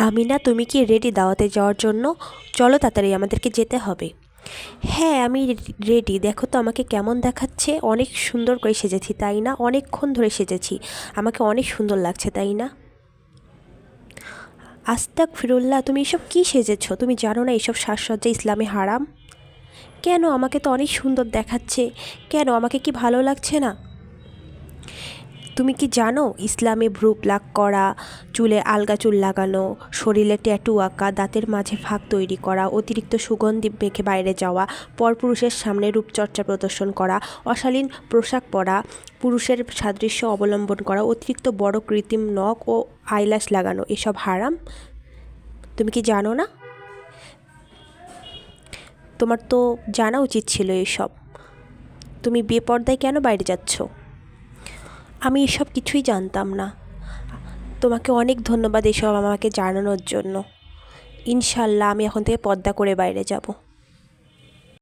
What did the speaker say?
আমিনা, তুমি কি রেডি দাওয়াতে যাওয়ার জন্য? চলো তাড়াতাড়ি, আমাদেরকে যেতে হবে। হ্যাঁ, আমি রেডি। দেখো তো আমাকে কেমন দেখাচ্ছে। অনেক সুন্দর করে সেজেছি, তাই না? অনেকক্ষণ ধরে সেজেছি, আমাকে অনেক সুন্দর লাগছে, তাই না? আস্তাগফিরুল্লাহ, তুমি এসব কী সেজেছো? তুমি জানো না এসব সাজসজ্জা ইসলামে হারাম? কেন? আমাকে তো অনেক সুন্দর দেখাচ্ছে। কেন, আমাকে কি ভালো লাগছে না? তুমি কি জানো ইসলামে ভ্রু প্লাক করা, চুলে আলগা চুল লাগানো, শরীরে ট্যাটু আঁকা, দাঁতের মাঝে ফাঁক তৈরি করা, অতিরিক্ত সুগন্ধি মেখে বাইরে যাওয়া, পরপুরুষের সামনে রূপচর্চা প্রদর্শন করা, অশালীন পোশাক পরা, পুরুষের সাদৃশ্য অবলম্বন করা, অতিরিক্ত বড় কৃত্রিম নখ ও আইল্যাশ লাগানো, এসব হারাম। তুমি কি জানো না? তোমার তো জানা উচিত ছিল এসব। তুমি বেপর্দায় কেন বাইরে যাচ্ছ? আমি এসব কিছুই জানতাম না। তোমাকে অনেক ধন্যবাদ এসব আমাকে জানানোর জন্য। ইনশাল্লাহ আমি এখন থেকে পর্দা করে বাইরে যাব।